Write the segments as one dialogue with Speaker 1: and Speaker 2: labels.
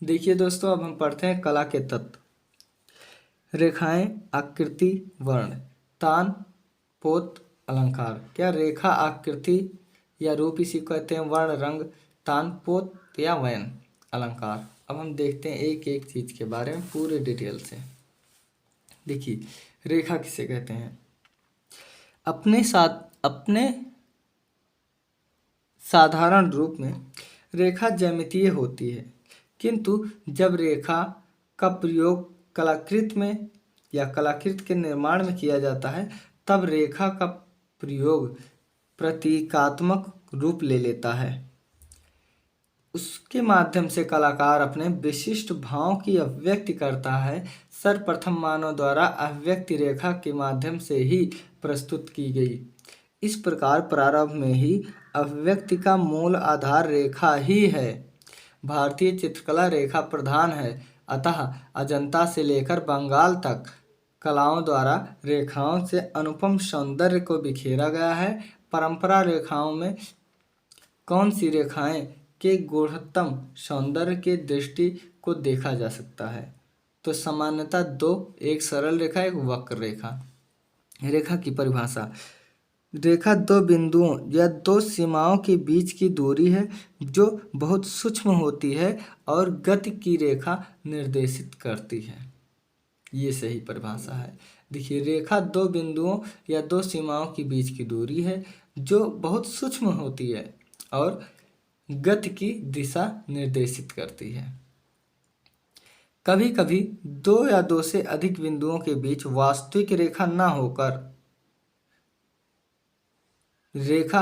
Speaker 1: देखिए दोस्तों, अब हम पढ़ते हैं कला के तत्व। रेखाएं, आकृति, वर्ण, तान, पोत, अलंकार। क्या रेखा, आकृति या रूप इसी को कहते हैं। वर्ण, रंग, तान, पोत या वयन, अलंकार। अब हम देखते हैं एक एक चीज के बारे में पूरे डिटेल से। देखिए, रेखा किसे कहते हैं। अपने साधारण रूप में रेखा ज्यामितीय होती है, किंतु जब रेखा का प्रयोग कलाकृति में या कलाकृति के निर्माण में किया जाता है, तब रेखा का प्रयोग प्रतीकात्मक रूप ले लेता है। उसके माध्यम से कलाकार अपने विशिष्ट भाव की अभिव्यक्ति करता है। सर्वप्रथम मानव द्वारा अभिव्यक्ति रेखा के माध्यम से ही प्रस्तुत की गई। इस प्रकार प्रारंभ में ही अभिव्यक्ति का मूल आधार रेखा ही है। भारतीय चित्रकला रेखा प्रधान है, अतः अजंता से लेकर बंगाल तक कलाओं द्वारा रेखाओं से अनुपम सौंदर्य को बिखेरा गया है। परंपरा रेखाओं में कौन सी रेखाएं के गूढ़तम सौंदर्य के दृष्टि को देखा जा सकता है। तो सामान्यतः दो, एक सरल रेखा, एक वक्र रेखा। रेखा की परिभाषा। रेखा दो बिंदुओं या दो सीमाओं के बीच की दूरी है जो बहुत सूक्ष्म होती है और गति की रेखा निर्देशित करती है। ये सही परिभाषा है। देखिए, रेखा दो बिंदुओं या दो सीमाओं के बीच की दूरी है जो बहुत सूक्ष्म होती है और गति की दिशा निर्देशित करती है। कभी कभी दो या दो से अधिक बिंदुओं के बीच वास्तविक रेखा न होकर रेखा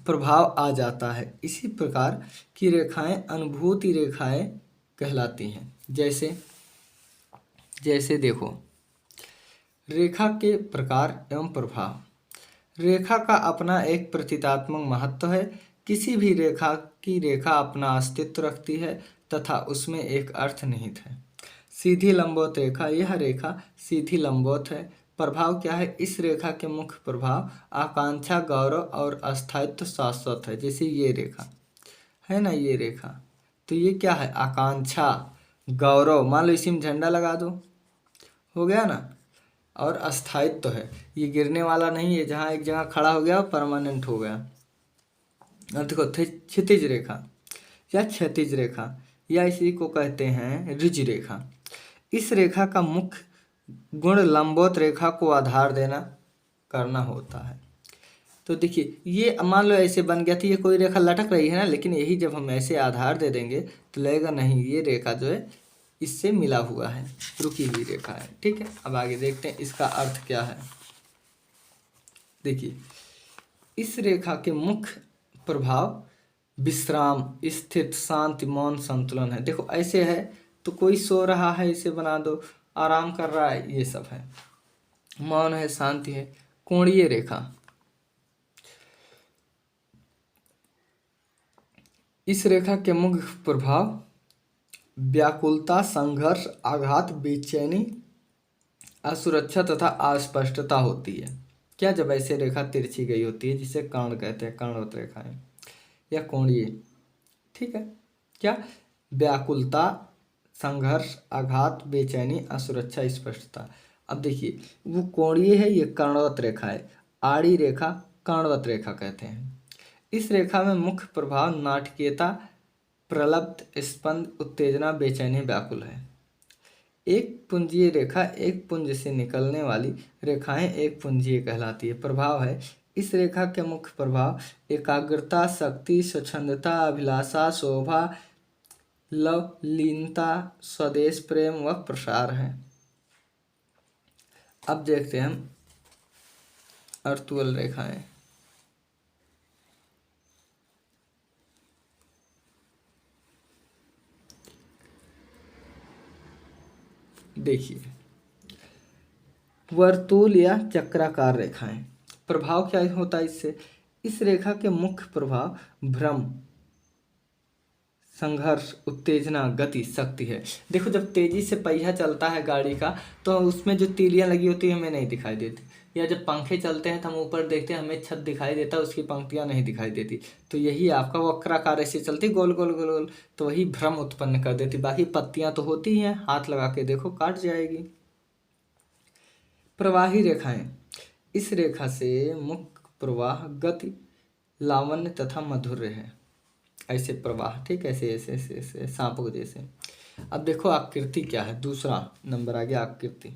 Speaker 1: प्रभाव आ जाता है। इसी प्रकार की रेखाएं अनुभूति रेखाएं कहलाती हैं। जैसे देखो, रेखा के प्रकार एवं प्रभाव। रेखा का अपना एक प्रतीकात्मक महत्व है। किसी भी रेखा अपना अस्तित्व रखती है तथा उसमें एक अर्थ निहित है। सीधी लंबवत रेखा, यह रेखा सीधी लंबवत है। प्रभाव क्या है। इस रेखा के मुख्य प्रभाव आकांक्षा, गौरव और अस्थायित्व शाश्वत है। जैसे ये रेखा है ना, ये रेखा, तो ये क्या है, आकांक्षा, गौरव। मान लो इसी में झंडा लगा दो, हो गया ना। और अस्थायित्व है, ये गिरने वाला नहीं है, जहाँ एक जगह खड़ा हो गया परमानेंट हो गया। अब देखो, क्षितिज रेखा या क्षैतिज रेखा या इसी को कहते हैं ऋज रेखा। इस रेखा का मुख्य गुण लंबवत रेखा को आधार देना करना होता है। तो देखिए, ये मान लो ऐसे बन गया था, ये कोई रेखा लटक रही है ना, लेकिन यही जब हम ऐसे आधार दे देंगे तो लगेगा नहीं, ये रेखा जो है इससे मिला हुआ है, रुकी हुई रेखा है। ठीक है, अब आगे देखते हैं इसका अर्थ क्या है। देखिए, इस रेखा के मुख्य प्रभाव विश्राम, स्थित, शांति, मौन, संतुलन है। देखो ऐसे है तो कोई सो रहा है, इसे बना दो, आराम कर रहा है, ये सब है। मौन है, शांति है। कोणीय रेखा, इस रेखा के मुख्य प्रभाव व्याकुलता, संघर्ष, आघात, बेचैनी, असुरक्षा तथा अस्पष्टता होती है। क्या, जब ऐसे रेखा तिरछी गई होती है, जिसे कर्ण कहते हैं, कर्णवत रेखाएं या कोणीय। ठीक है, क्या, व्याकुलता, संघर्ष, आघात, बेचैनी, असुरक्षा, स्पष्टता। अब देखिए, वो कोणीय है, ये कर्णवत रेखा है। आड़ी रेखा कर्णवत रेखा कहते हैं। इस रेखा में मुख्य प्रभाव नाटकीयता, प्रलब्ध, स्पंद, उत्तेजना, बेचैनी, व्याकुल है। एक पुंजीय रेखा, एक पुंज से निकलने वाली रेखाएं एक पुंजीय कहलाती है। प्रभाव है, इस रेखा के मुख्य प्रभाव एकाग्रता, शक्ति, स्वच्छंदता, अभिलाषा, शोभा, लवलीनता, स्वदेश प्रेम व प्रसार है। अब देखते हैं हम अर्तुल रेखाएं। देखिए, वर्तुल या चक्राकार रेखाएं, प्रभाव क्या होता है इससे। इस रेखा के मुख्य प्रभाव भ्रम, संघर्ष, उत्तेजना, गति, शक्ति है। देखो जब तेजी से पहिया चलता है गाड़ी का तो उसमें जो तीलियां लगी होती है हमें नहीं दिखाई देती, या जब पंखे चलते हैं तो हम ऊपर देखते हैं हमें छत दिखाई देता है, उसकी पंक्तियां नहीं दिखाई देती। तो यही आपका वक्राकार ऐसे चलती गोल गोल गोल गोल, तो वही भ्रम उत्पन्न कर देती। बाकी पत्तियां तो होती ही हैं, हाथ लगा के देखो काट जाएगी। प्रवाही रेखाएं, इस रेखा से मुख्य प्रवाह, गति, लावण्य तथा मधुर्य है। ऐसे प्रवाह, ठीक है, ऐसे ऐसे ऐसे ऐसे सांपों के जैसे। अब देखो आकृति क्या है, दूसरा नंबर आ गया आकृति।